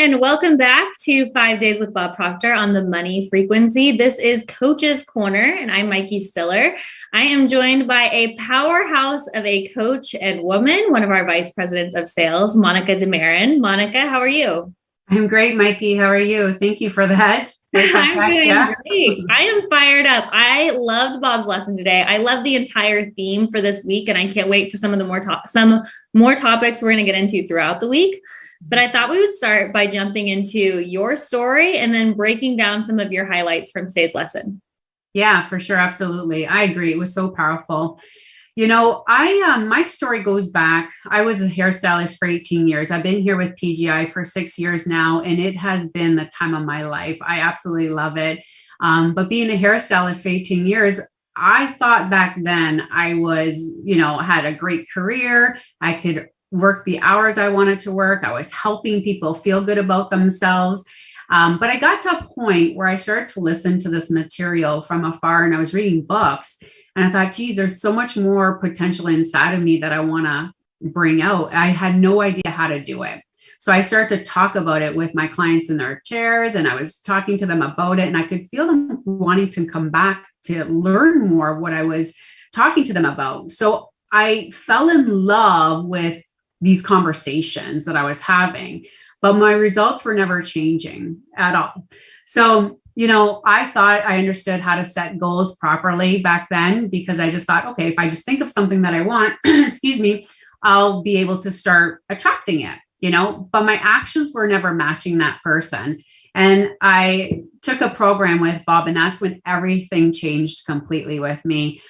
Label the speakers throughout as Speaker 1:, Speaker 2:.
Speaker 1: and welcome back to 5 Days with Bob Proctor on the Money Frequency. This is Coach's Corner, and I'm Mykie Stiller. I am joined by a powerhouse of a coach and woman, one of our vice presidents of sales, DaMaren. Monica, how are you?
Speaker 2: I'm great, Mykie. How are you? Thank you for that.
Speaker 1: I'm doing great. I am fired up. I loved Bob's lesson today. I love the entire theme for this week, and I can't wait to some more topics we're going to get into throughout the week. But I thought we would start by jumping into your story and then breaking down some of your highlights from today's lesson.
Speaker 2: Yeah, for sure. Absolutely. I agree. It was so powerful. You know, my story goes back. I was a hairstylist for 18 years. I've been here with PGI for 6 years now, and it has been the time of my life. I absolutely love it. But being a hairstylist for 18 years, I thought back then I was, had a great career. I could work the hours I wanted to work. I was helping people feel good about themselves. But I got to a point where I started to listen to this material from afar, and I was reading books. And I thought, geez, there's so much more potential inside of me that I want to bring out. I had no idea how to do it. So I started to talk about it with my clients in their chairs, and I was talking to them about it, and I could feel them wanting to come back to learn more of what I was talking to them about. So I fell in love with these conversations that I was having, but my results were never changing at all. So I thought I understood how to set goals properly back then, because I just thought, okay, if I just think of something that I want, I'll be able to start attracting it, but my actions were never matching that person. And I took a program with Bob, and that's when everything changed completely with me.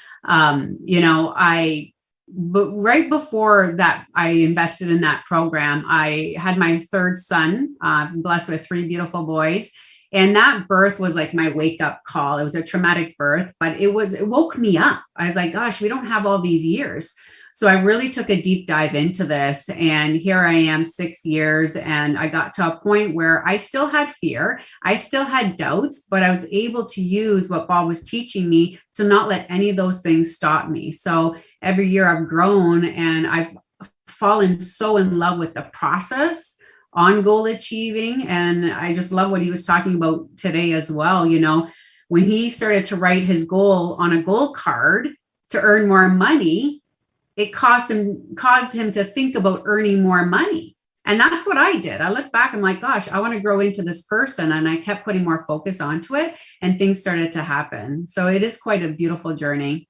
Speaker 2: But right before that, I invested in that program. I had my third son, blessed with 3 beautiful boys. And that birth was like my wake up call. It was a traumatic birth, but it woke me up. I was like, gosh, we don't have all these years. So I really took a deep dive into this. And here I am 6 years. And I got to a point where I still had fear. I still had doubts, but I was able to use what Bob was teaching me to not let any of those things stop me. So every year I've grown, and I've fallen so in love with the process on goal achieving. And I just love what he was talking about today as well. When he started to write his goal on a goal card to earn more money, it caused him to think about earning more money. And that's what I did. I look back, I'm like, gosh, I want to grow into this person. And I kept putting more focus onto it, and things started to happen. So it is quite a beautiful journey.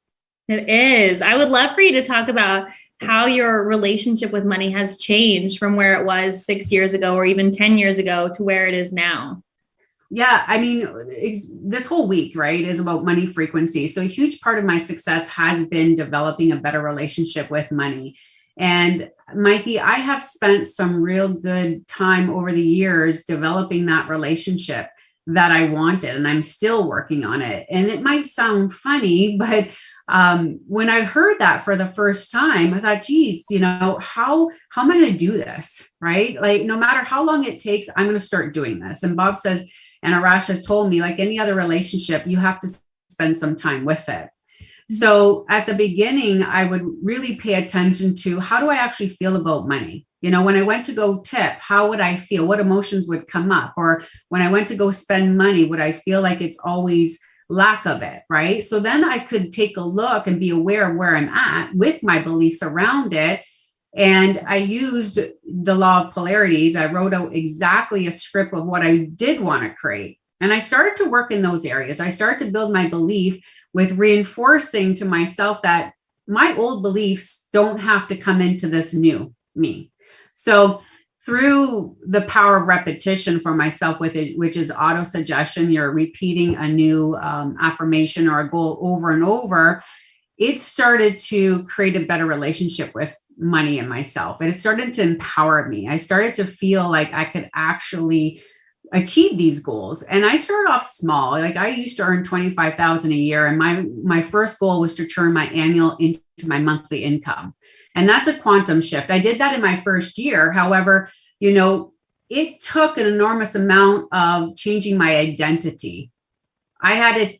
Speaker 1: It is. I would love for you to talk about how your relationship with money has changed from where it was 6 years ago or even 10 years ago to where it is now.
Speaker 2: Yeah, I mean, this whole week, right, is about money frequency. So a huge part of my success has been developing a better relationship with money. And Mykie, I have spent some real good time over the years developing that relationship that I wanted, and I'm still working on it. And it might sound funny, but when I heard that for the first time, I thought, geez, how am I going to do this? Right? Like, no matter how long it takes, I'm going to start doing this. And Bob says, and Arash has told me, like any other relationship, you have to spend some time with it. So at the beginning, I would really pay attention to, how do I actually feel about money? When I went to go tip, how would I feel? What emotions would come up? Or when I went to go spend money, would I feel like it's always lack of it, right? So then I could take a look and be aware of where I'm at with my beliefs around it. And I used the law of polarities. I wrote out exactly a script of what I did want to create. And I started to work in those areas. I started to build my belief with reinforcing to myself that my old beliefs don't have to come into this new me. So through the power of repetition for myself with it, which is auto-suggestion, you're repeating a new affirmation or a goal over and over, it started to create a better relationship with money and myself. And it started to empower me. I started to feel like I could actually achieve these goals. And I started off small. Like, I used to earn $25,000 a year. And my first goal was to turn my annual into my monthly income. And that's a quantum shift. I did that in my first year. However, it took an enormous amount of changing my identity. I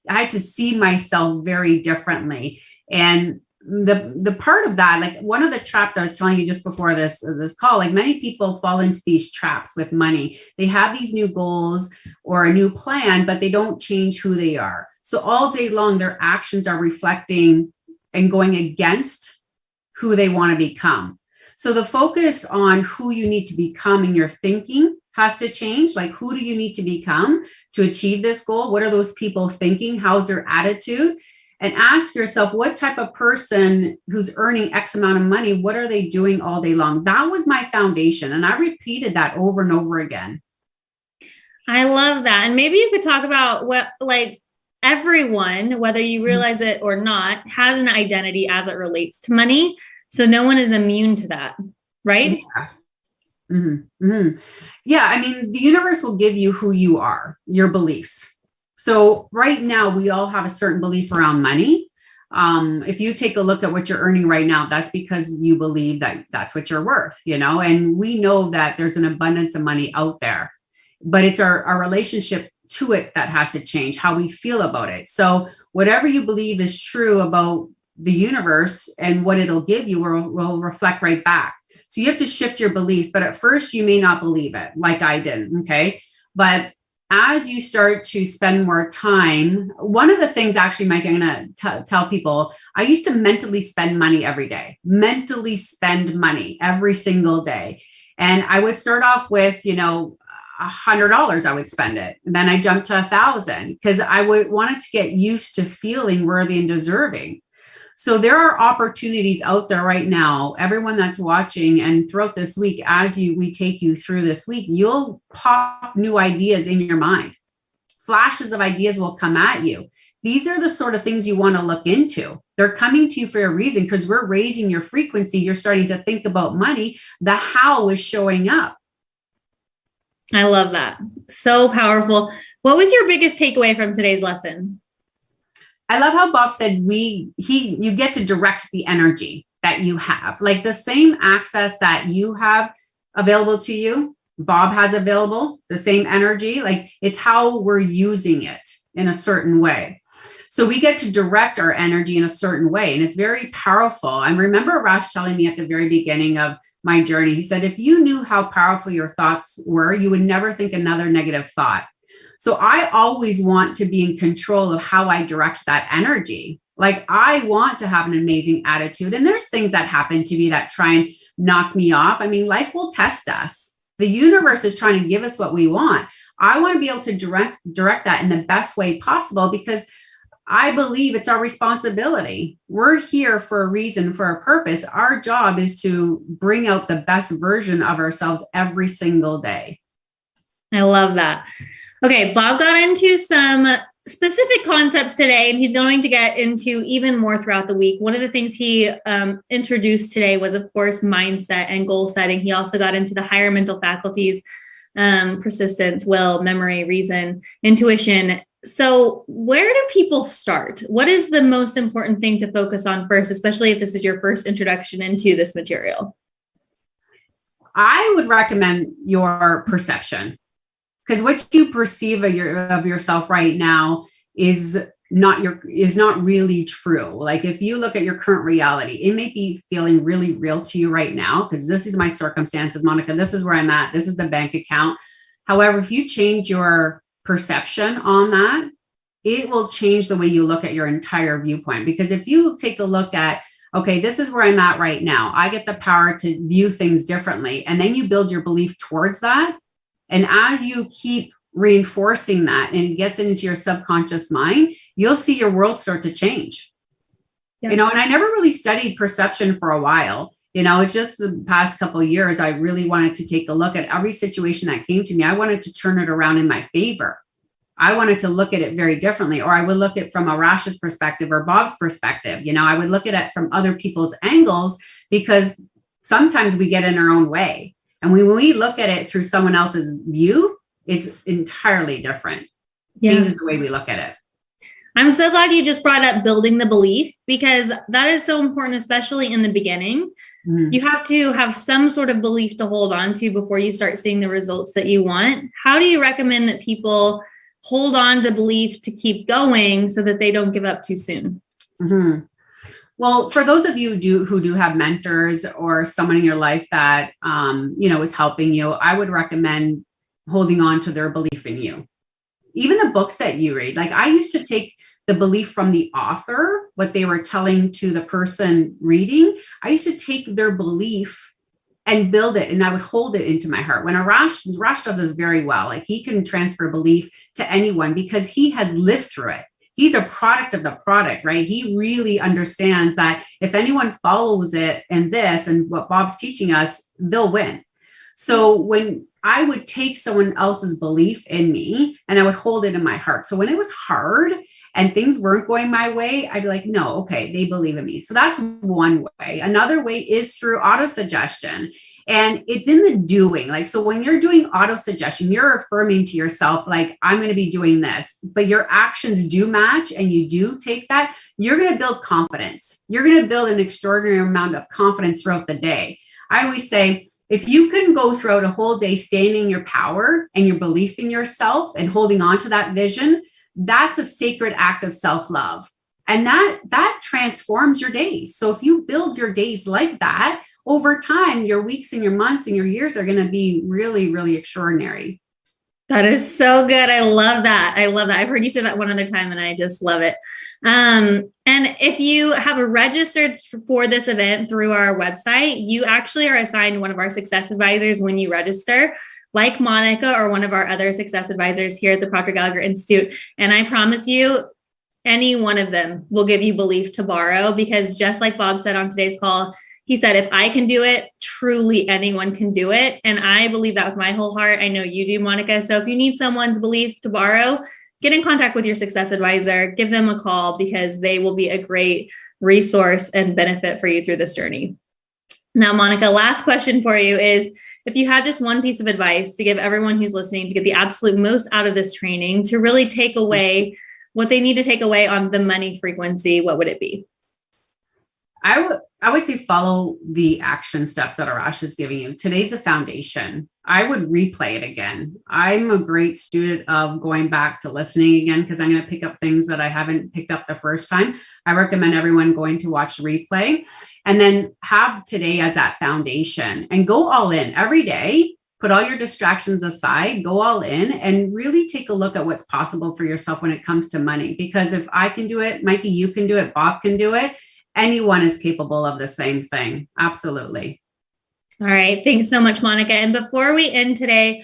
Speaker 2: had to see myself very differently. And the part of that, like one of the traps I was telling you just before this call, like many people fall into these traps with money. They have these new goals or a new plan, but they don't change who they are. So all day long, their actions are reflecting and going against who they want to become. So the focus on who you need to become in your thinking has to change. Like, who do you need to become to achieve this goal? What are those people thinking? How's their attitude? And ask yourself, what type of person who's earning X amount of money, what are they doing all day long? That was my foundation. And I repeated that over and over again.
Speaker 1: I love that. And maybe you could talk about what, like, everyone, whether you realize it or not, has an identity as it relates to money. So no one is immune to that, right?
Speaker 2: Yeah. Mm-hmm. Mm-hmm. Yeah. I mean, the universe will give you who you are, your beliefs. So right now, we all have a certain belief around money. If you take a look at what you're earning right now, that's because you believe that that's what you're worth, you know, and we know that there's an abundance of money out there, but it's our relationship to it that has to change, how we feel about it. So whatever you believe is true about the universe and what it'll give you will reflect right back. So you have to shift your beliefs, but at first you may not believe it, like I did. Okay. But as you start to spend more time, one of the things actually, Mike, I'm going to tell people, I used to mentally spend money every day, mentally spend money every single day. And I would start off with, you know, $100, I would spend it. And then I jumped to 1,000 because I wanted to get used to feeling worthy and deserving. So there are opportunities out there right now. Everyone that's watching, and throughout this week, as we take you through this week, you'll pop new ideas in your mind. Flashes of ideas will come at you. These are the sort of things you want to look into. They're coming to you for a reason, because we're raising your frequency. You're starting to think about money. The how is showing up.
Speaker 1: I love that. So powerful. What was your biggest takeaway from today's lesson?
Speaker 2: I love how Bob said you get to direct the energy that you have, like the same access that you have available to you, Bob has available, the same energy, like it's how we're using it in a certain way. So we get to direct our energy in a certain way. And it's very powerful. I remember Rash telling me at the very beginning of my journey, he said, if you knew how powerful your thoughts were, you would never think another negative thought. So I always want to be in control of how I direct that energy. Like, I want to have an amazing attitude. And there's things that happen to me that try and knock me off. I mean, life will test us. The universe is trying to give us what we want. I want to be able to direct that in the best way possible, because I believe it's our responsibility. We're here for a reason, for a purpose. Our job is to bring out the best version of ourselves every single day.
Speaker 1: I love that. Okay, Bob got into some specific concepts today, and he's going to get into even more throughout the week. One of the things he introduced today was, of course, mindset and goal setting. He also got into the higher mental faculties, persistence, will, memory, reason, intuition. So where do people start? What is the most important thing to focus on first, especially if this is your first introduction into this material?
Speaker 2: I would recommend your perception. Because what you perceive of yourself right now is not really true. Like, if you look at your current reality, it may be feeling really real to you right now, because this is my circumstances, Monica. This is where I'm at. This is the bank account. However, if you change your perception on that, it will change the way you look at your entire viewpoint. Because if you take a look at, okay, this is where I'm at right now, I get the power to view things differently. And then you build your belief towards that. And as you keep reinforcing that and it gets into your subconscious mind, you'll see your world start to change. Yeah. You know, and I never really studied perception for a while. You know, it's just the past couple of years, I really wanted to take a look at every situation that came to me. I wanted to turn it around in my favor. I wanted to look at it very differently, or I would look at it from a Rash's perspective or Bob's perspective. You know, I would look at it from other people's angles, because sometimes we get in our own way. And when we look at it through someone else's view, it's entirely different. Changes the way we look at it.
Speaker 1: I'm so glad you just brought up building the belief, because that is so important, especially in the beginning. Mm-hmm. You have to have some sort of belief to hold on to before you start seeing the results that you want. How do you recommend that people hold on to belief to keep going so that they don't give up too soon?
Speaker 2: Mm-hmm. Well, for those of you who do have mentors or someone in your life that, is helping you, I would recommend holding on to their belief in you. Even the books that you read, like I used to take the belief from the author, what they were telling to the person reading. I used to take their belief and build it, and I would hold it into my heart. When Arash does this very well, like he can transfer belief to anyone because he has lived through it. He's a product of the product, right? He really understands that if anyone follows it and what Bob's teaching us, they'll win. So when I would take someone else's belief in me and I would hold it in my heart. So when it was hard and things weren't going my way, I'd be like, no, okay, they believe in me. So that's one way. Another way is through auto-suggestion. And it's in the doing. Like, so when you're doing auto-suggestion, you're affirming to yourself, like, I'm going to be doing this, but your actions do match and you do take that, you're going to build confidence. You're going to build an extraordinary amount of confidence throughout the day. I always say, if you can go throughout a whole day standing in your power and your belief in yourself and holding on to that vision, that's a sacred act of self-love. And that transforms your days. So if you build your days like that, over time, your weeks and your months and your years are going to be really, really extraordinary.
Speaker 1: That is so good. I love that. I've heard you say that one other time and I just love it. And if you have registered for this event through our website, you actually are assigned one of our success advisors when you register, like Monica or one of our other success advisors here at the Proctor Gallagher Institute. And I promise you, any one of them will give you belief to borrow, because just like Bob said on today's call, he said, if I can do it, truly anyone can do it. And I believe that with my whole heart. I know you do, Monica. So if you need someone's belief to borrow, get in contact with your success advisor, give them a call, because they will be a great resource and benefit for you through this journey. Now, Monica, last question for you is, if you had just one piece of advice to give everyone who's listening to get the absolute most out of this training, to really take away what they need to take away on the money frequency, what would it be?
Speaker 2: I would say follow the action steps that Arash is giving you. Today's the foundation. I would replay it again. I'm a great student of going back to listening again, because I'm going to pick up things that I haven't picked up the first time. I recommend everyone going to watch the replay and then have today as that foundation and go all in every day. Put all your distractions aside, go all in, and really take a look at what's possible for yourself when it comes to money. Because if I can do it, Mykie, you can do it, Bob can do it. Anyone is capable of the same thing. Absolutely.
Speaker 1: All right. Thanks so much, Monica. And before we end today,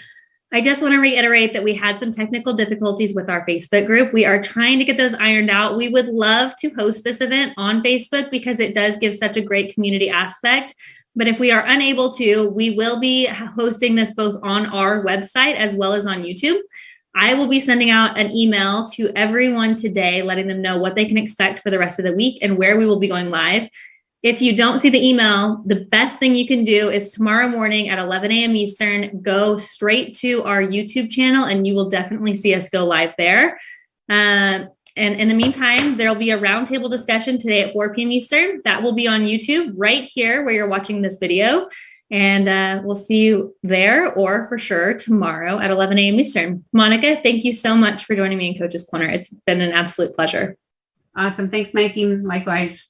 Speaker 1: I just want to reiterate that we had some technical difficulties with our Facebook group. We are trying to get those ironed out. We would love to host this event on Facebook because it does give such a great community aspect. But if we are unable to, we will be hosting this both on our website as well as on YouTube. I will be sending out an email to everyone today, letting them know what they can expect for the rest of the week and where we will be going live. If you don't see the email, the best thing you can do is tomorrow morning at 11 a.m. Eastern, go straight to our YouTube channel and you will definitely see us go live there. And in the meantime, there'll be a roundtable discussion today at 4 p.m. Eastern. That will be on YouTube right here where you're watching this video. And we'll see you there, or for sure tomorrow at 11 a.m. Eastern. Monica, thank you so much for joining me in Coach's Corner. It's been an absolute pleasure.
Speaker 2: Awesome. Thanks, Mykie. Likewise.